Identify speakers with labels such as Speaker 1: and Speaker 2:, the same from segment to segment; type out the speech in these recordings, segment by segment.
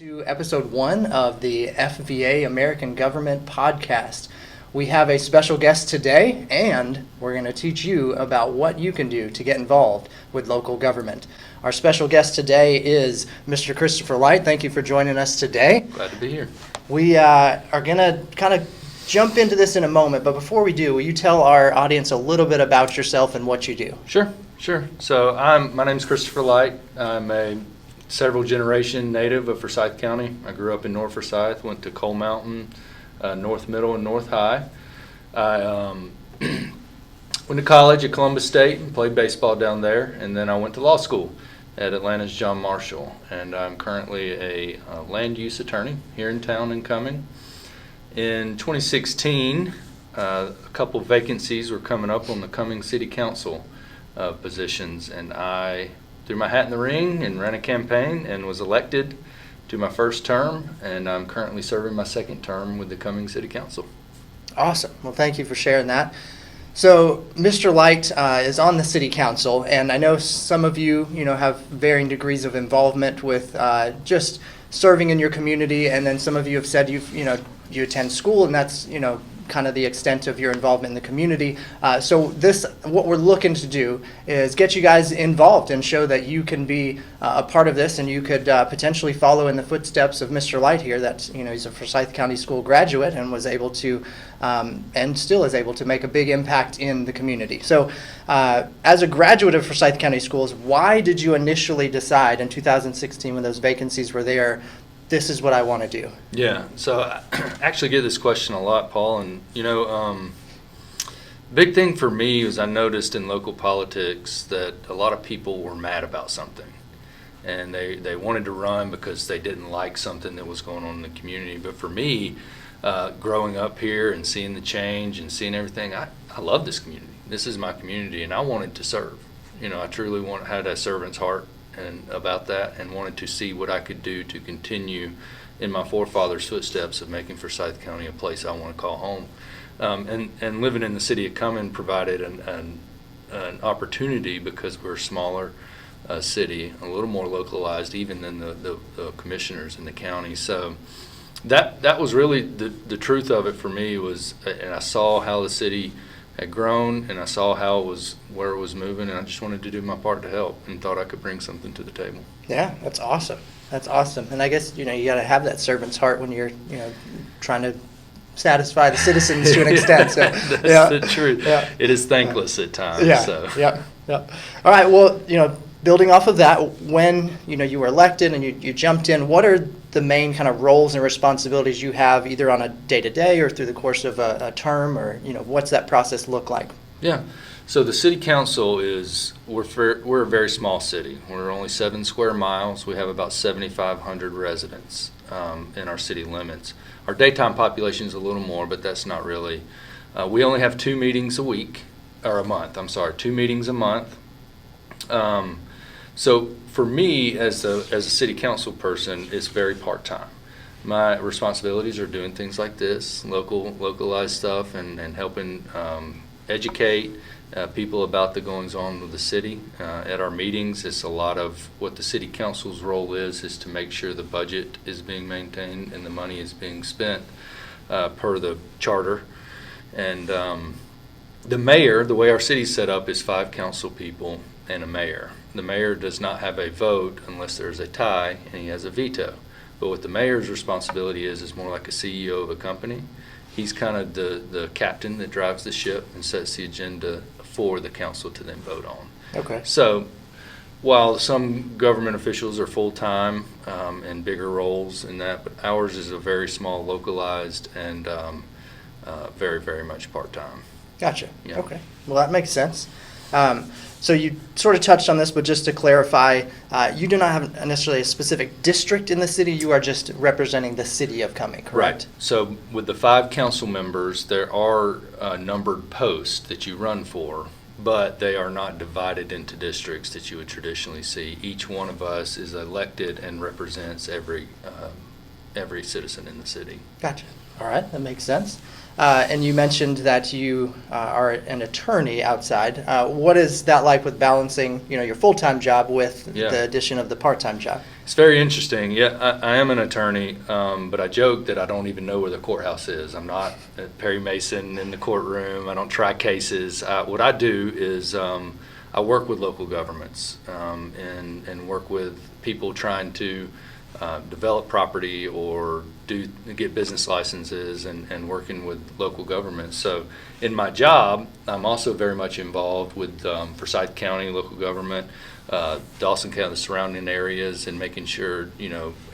Speaker 1: To episode 1 of the FVA American Government Podcast. We have a special guest today, and we're going to teach you about what you can do to get involved with local government. Our special guest today is Mr. Christopher Light. Thank you for joining us today.
Speaker 2: Glad to be here.
Speaker 1: We are going to kind of jump into this in a moment, but before we do, will you tell our audience a little bit about yourself and what you do?
Speaker 2: Sure. So my name's Christopher Light. I'm a several generation native of Forsyth County. I grew up in North Forsyth, went to Coal Mountain, North Middle, and North High. I went to college at Columbus State and played baseball down there, and then I went to law school at Atlanta's John Marshall, and I'm currently a land use attorney here in town in Cumming. In 2016, a couple vacancies were coming up on the Cumming City Council positions, and I threw my hat in the ring and ran a campaign and was elected to my first term, and I'm currently serving my second term with the Cumming City Council.
Speaker 1: Awesome. Well, thank you for sharing that. So, Mr. Light is on the City Council, and I know some of you, have varying degrees of involvement with just serving in your community, and then some of you have said you attend school, and that's, kind of the extent of your involvement in the community. So what we're looking to do is get you guys involved and show that you can be a part of this, and you could potentially follow in the footsteps of Mr. Light here. That he's a Forsyth County School graduate and was able to, and still is able to make a big impact in the community. So as a graduate of Forsyth County Schools, why did you initially decide in 2016 when those vacancies were there, this is what I want to do?
Speaker 2: Yeah, so I actually get this question a lot, Paul, and big thing for me was I noticed in local politics that a lot of people were mad about something, and they wanted to run because they didn't like something that was going on in the community. But for me, growing up here and seeing the change and seeing everything, I love this community. This is my community, and I wanted to serve. I truly had a servant's heart and about that, and wanted to see what I could do to continue in my forefathers' footsteps of making Forsyth County a place I want to call home. And living in the city of Cumming provided an opportunity because we're a smaller city, a little more localized even than the commissioners in the county. So that was really the truth of it for me was, and I saw how the city had grown, and I saw where it was moving, and I just wanted to do my part to help, and thought I could bring something to the table.
Speaker 1: Yeah, that's awesome. And I guess you got to have that servant's heart when you're trying to satisfy the citizens to an extent. So
Speaker 2: that's the truth. Yeah. It is thankless at times.
Speaker 1: Yeah.
Speaker 2: So.
Speaker 1: Yeah. All right. Well, building off of that, when you were elected and you jumped in, what are the main kind of roles and responsibilities you have, either on a day-to-day or through the course of a term, or what's that process look like?
Speaker 2: Yeah. So the city council we're a very small city. We're only 7 square miles. We have about 7,500 residents in our city limits. Our daytime population is a little more, but that's not really. We only have 2 meetings a month. 2 meetings a month. So for me, as a city council person, it's very part-time. My responsibilities are doing things like this, localized stuff, and helping educate people about the goings-on with the city. At our meetings, it's a lot of what the city council's role is to make sure the budget is being maintained and the money is being spent per the charter. And the mayor, the way our city's set up, is 5 council people and a mayor. The mayor does not have a vote unless there's a tie, and he has a veto. But what the mayor's responsibility is more like a CEO of a company. He's kind of the captain that drives the ship and sets the agenda for the council to then vote on.
Speaker 1: Okay.
Speaker 2: So while some government officials are full-time and bigger roles in that, but ours is a very small, localized, and very, very much part-time.
Speaker 1: Gotcha.
Speaker 2: Yeah.
Speaker 1: Okay. Well, that makes sense. So you sort of touched on this, but just to clarify, you do not have necessarily a specific district in the city. You are just representing the city of Cumming, correct?
Speaker 2: Right. So with the 5 council members, there are numbered posts that you run for, but they are not divided into districts that you would traditionally see. Each one of us is elected and represents every citizen in the city.
Speaker 1: Gotcha. All right, that makes sense. And you mentioned that you are an attorney outside. What is that like with balancing, your full-time job with
Speaker 2: Yeah.
Speaker 1: the addition of the part-time job?
Speaker 2: It's very interesting. Yeah, I am an attorney, but I joke that I don't even know where the courthouse is. I'm not at Perry Mason in the courtroom. I don't try cases. What I do is I work with local governments and work with people trying to develop property or get business licenses and working with local governments. So in my job, I'm also very much involved with Forsyth County local government, Dawson County, the surrounding areas, and making sure,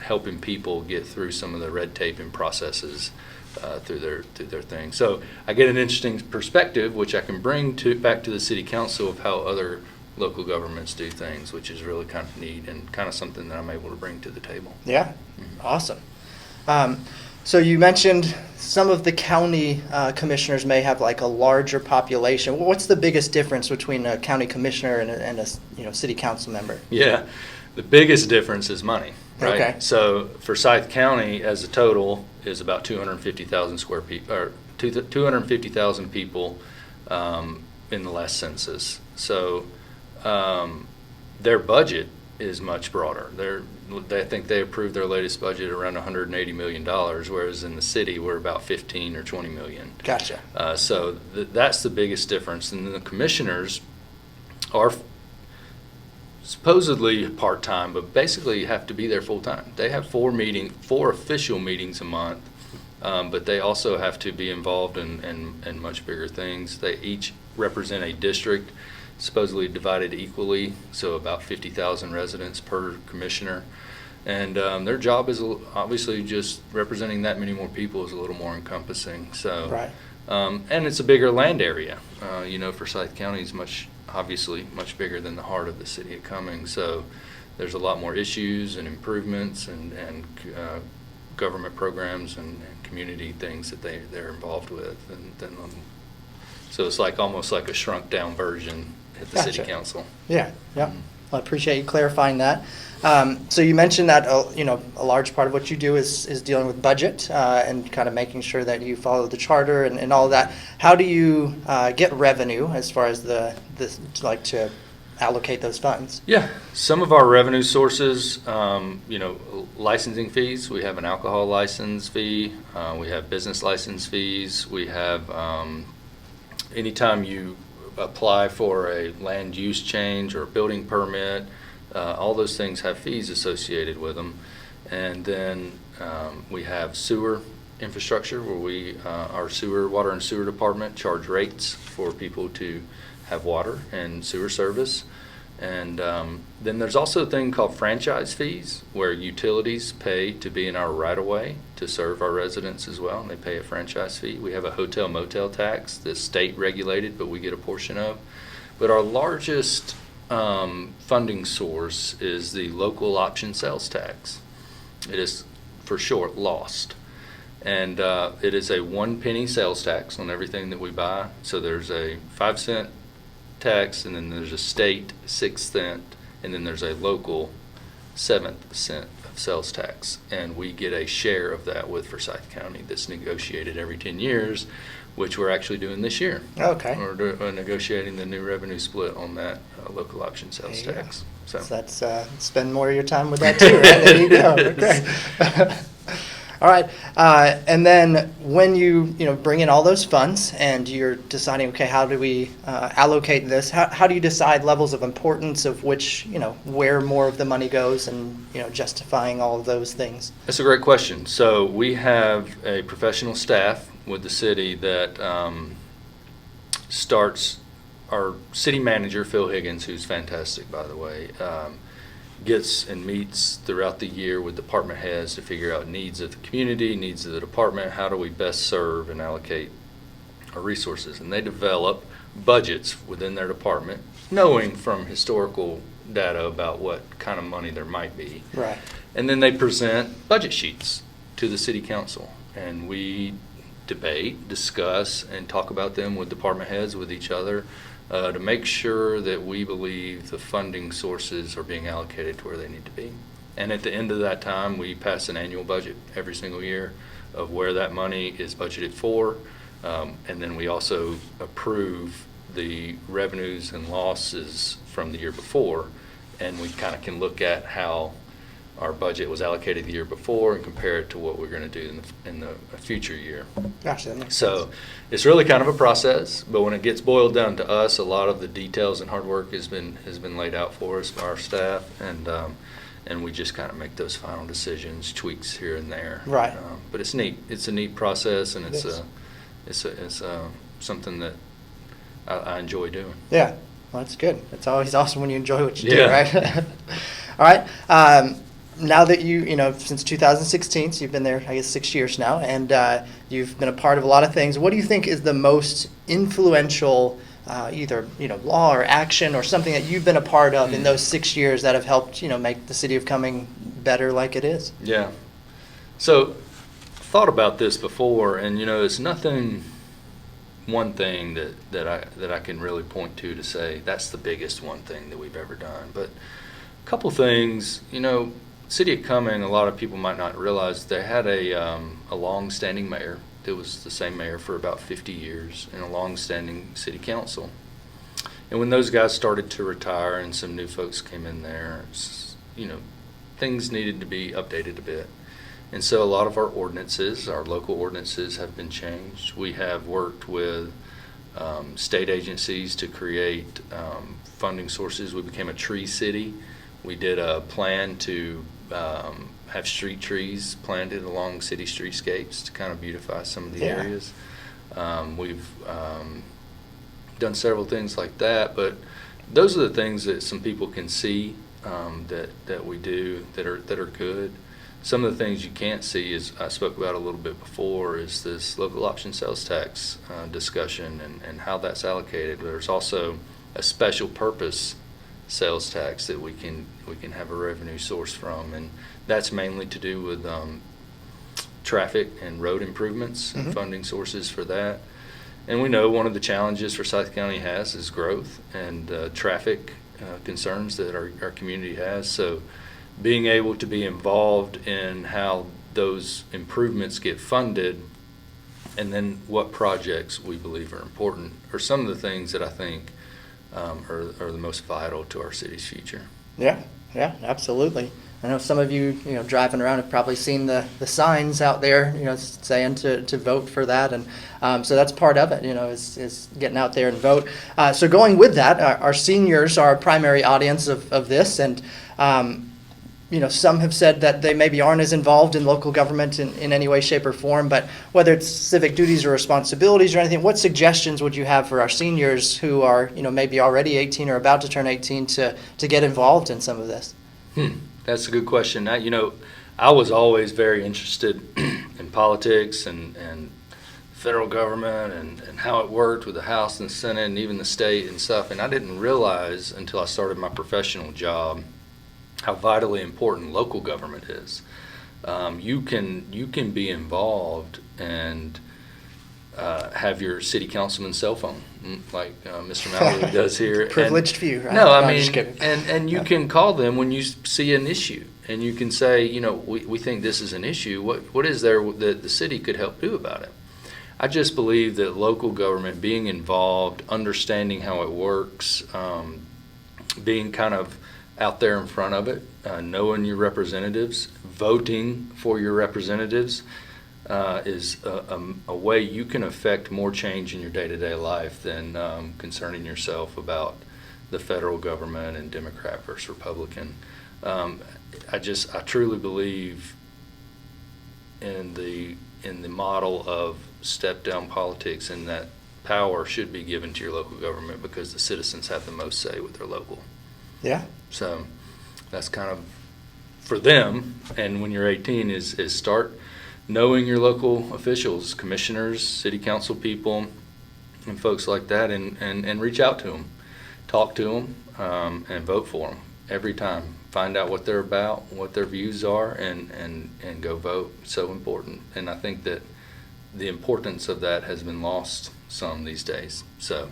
Speaker 2: helping people get through some of the red tape and processes through their thing. So I get an interesting perspective, which I can bring back to the city council of how other local governments do things, which is really kind of neat and kind of something that I'm able to bring to the table.
Speaker 1: Yeah, awesome. So you mentioned some of the county commissioners may have like a larger population. What's the biggest difference between a county commissioner and a city council member?
Speaker 2: Yeah, the biggest difference is money, right?
Speaker 1: Okay.
Speaker 2: So Forsyth County as a total is about 250,000 square people, or 250,000 people in the last census. So their budget is much broader. I think they approved their latest budget around $180 million, whereas in the city we're about 15 or 20 million.
Speaker 1: Gotcha.
Speaker 2: So that's the biggest difference. And then the commissioners are supposedly part-time, but basically have to be there full-time. They have 4 official meetings a month, but they also have to be involved in much bigger things. They each represent a district, supposedly divided equally, so about 50,000 residents per commissioner. And their job is obviously just representing that many more people is a little more encompassing. So,
Speaker 1: Right.
Speaker 2: And it's a bigger land area. Forsyth County is obviously much bigger than the heart of the city of Cumming. So there's a lot more issues and improvements and government programs and community things that they're involved with. So it's almost like a shrunk down version at the city
Speaker 1: Gotcha.
Speaker 2: council.
Speaker 1: Yeah, yeah. Well, I appreciate you clarifying that. So you mentioned that a large part of what you do is dealing with budget and kind of making sure that you follow the charter and all of that. How do you get revenue as far as to allocate those funds?
Speaker 2: Yeah, some of our revenue sources, licensing fees. We have an alcohol license fee. We have business license fees. We have anytime you apply for a land use change or a building permit, all those things have fees associated with them. And then we have sewer infrastructure where our water and sewer department charge rates for people to have water and sewer service. And then there's also a thing called franchise fees where utilities pay to be in our right-of-way to serve our residents as well, and they pay a franchise fee. We have a hotel motel tax that's state regulated, but we get a portion of. But our largest funding source is the local option sales tax. It is for short LOST. And it is a 1 penny sales tax on everything that we buy. So there's a 5-cent tax, and then there's a state 6th cent, and then there's a local 7th cent of sales tax. And we get a share of that with Forsyth County that's negotiated every 10 years, which we're actually doing this year.
Speaker 1: Okay.
Speaker 2: We're negotiating the new revenue split on that local option sales
Speaker 1: There you
Speaker 2: tax.
Speaker 1: So that's spend more of your time with that too, right? There you go. Okay. All right. And then when you bring in all those funds and you're deciding, okay, how do we allocate this? How do you decide levels of importance of which, where more of the money goes and, justifying all of those things?
Speaker 2: That's a great question. So we have a professional staff with the city that starts. Our city manager, Phil Higgins, who's fantastic, by the way, gets and meets throughout the year with department heads to figure out needs of the community, needs of the department, how do we best serve and allocate our resources. And they develop budgets within their department, knowing from historical data about what kind of money there might be.
Speaker 1: Right.
Speaker 2: And then they present budget sheets to the city council. And we debate, discuss, and talk about them with department heads, with each other, to make sure that we believe the funding sources are being allocated to where they need to be. And at the end of that time, we pass an annual budget every single year of where that money is budgeted for, And then we also approve the revenues and losses from the year before, and we kind of can look at how our budget was allocated the year before and compare it to what we're going to do in the future year.
Speaker 1: Gotcha. That makes
Speaker 2: So
Speaker 1: sense.
Speaker 2: it's really kind of a process, but when it gets boiled down to us, a lot of the details and hard work has been laid out for us by our staff, and we just kind of make those final decisions, tweaks here and there.
Speaker 1: Right.
Speaker 2: But it's neat. It's a neat process, and
Speaker 1: It is.
Speaker 2: it's something that I enjoy doing.
Speaker 1: Yeah, well, that's good. It's always awesome when you enjoy what you do,
Speaker 2: Yeah.
Speaker 1: right? All right. Now that since 2016, so you've been there, I guess, 6 years now, and you've been a part of a lot of things. What do you think is the most influential, either law or action or something that you've been a part of in those 6 years that have helped make the city of Cumming better like it is?
Speaker 2: Yeah. So I thought about this before, and it's nothing. One thing that I can really point to say that's the biggest one thing that we've ever done, but a couple things. City of Cumming, a lot of people might not realize they had a long-standing mayor that was the same mayor for about 50 years and a long-standing city council. And when those guys started to retire and some new folks came in there, things needed to be updated a bit. And so a lot of our ordinances, our local ordinances, have been changed. We have worked with state agencies to create funding sources. We became a tree city. We did a plan to have street trees planted along city streetscapes to kind of beautify some of the areas. We've done several things like that, but those are the things that some people can see that we do that are good. Some of the things you can't see, is I spoke about a little bit before, is this local option sales tax discussion and how that's allocated. There's also a special purpose sales tax that we can have a revenue source from, and that's mainly to do with traffic and road improvements and funding sources for that. And we know one of the challenges for South County has is growth and traffic concerns that our community has. So being able to be involved in how those improvements get funded and then what projects we believe are important are some of the things that I think are the most vital to our city's future.
Speaker 1: Yeah, absolutely. I know some of you, driving around have probably seen the signs out there, saying to vote for that. And so that's part of it, is getting out there and vote. So going with that, our seniors are our primary audience of this. And, some have said that they maybe aren't as involved in local government in any way, shape, or form. But whether it's civic duties or responsibilities or anything, what suggestions would you have for our seniors who are, maybe already 18 or about to turn 18 to get involved in some of this?
Speaker 2: That's a good question. I was always very interested in politics and federal government and how it worked with the House and the Senate and even the state and stuff. And I didn't realize until I started my professional job how vitally important local government is. You can be involved and have your city councilman's cell phone, like Mr. Mallory does here.
Speaker 1: Privileged few, right?
Speaker 2: No,
Speaker 1: I'm
Speaker 2: I
Speaker 1: just
Speaker 2: mean,
Speaker 1: kidding.
Speaker 2: and you can call them when you see an issue, and you can say, we think this is an issue. What is there that the city could help do about it? I just believe that local government, being involved, understanding how it works, being kind of out there in front of it, knowing your representatives, voting for your representatives, is a way you can affect more change in your day-to-day life than concerning yourself about the federal government and Democrat versus Republican. I truly believe in the model of step-down politics, and that power should be given to your local government because the citizens have the most say with their local.
Speaker 1: Yeah.
Speaker 2: So that's kind of for them. And when you're 18 is start knowing your local officials, commissioners, city council people, and folks like that, and reach out to them, talk to them, and vote for them every time. Find out what they're about, what their views are, and go vote. So important. And I think that the importance of that has been lost some these days. So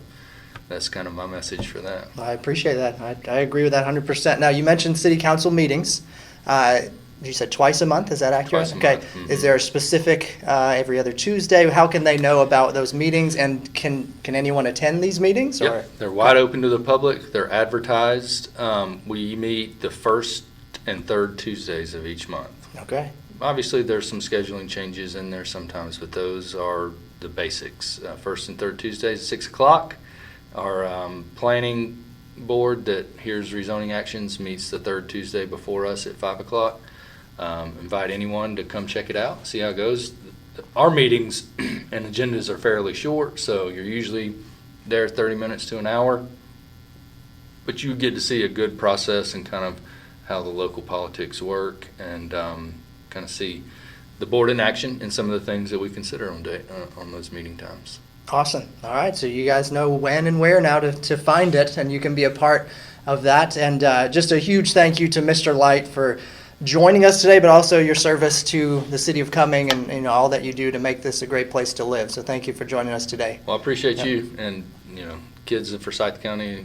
Speaker 2: that's kind of my message for that.
Speaker 1: I appreciate that. I agree with that 100%. Now, you mentioned city council meetings. You said twice a month, is that accurate?
Speaker 2: Twice a
Speaker 1: Okay.
Speaker 2: month, mhm.
Speaker 1: Is there a specific every other Tuesday? How can they know about those meetings, and can anyone attend these meetings? Or?
Speaker 2: Yep, they're wide open to the public. They're advertised. We meet the first and third Tuesdays of each month.
Speaker 1: Okay.
Speaker 2: Obviously, there's some scheduling changes in there sometimes, but those are the basics. First and third Tuesdays at 6 o'clock. Our planning board that hears rezoning actions meets the third Tuesday before us at 5 o'clock. Invite anyone to come check it out, see how it goes. Our meetings and agendas are fairly short, so you're usually there 30 minutes to an hour. But you get to see a good process and kind of how the local politics work, and kind of see the board in action and some of the things that we consider on those meeting times.
Speaker 1: Awesome. All right. So you guys know when and where now to find it, and you can be a part of that. And just a huge thank you to Mr. Light for joining us today, but also your service to the city of Cumming, and all that you do to make this a great place to live. So thank you for joining us today.
Speaker 2: Well, I appreciate
Speaker 1: Yep.
Speaker 2: you, and kids in Forsyth County.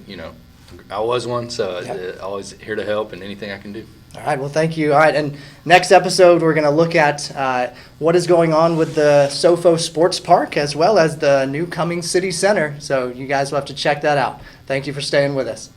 Speaker 2: I was one, so
Speaker 1: Yep.
Speaker 2: always here to help and anything I can do.
Speaker 1: All right. Well, thank you. All right. And next episode, we're going to look at what is going on with the Sofo Sports Park, as well as the new Cumming City Center. So you guys will have to check that out. Thank you for staying with us.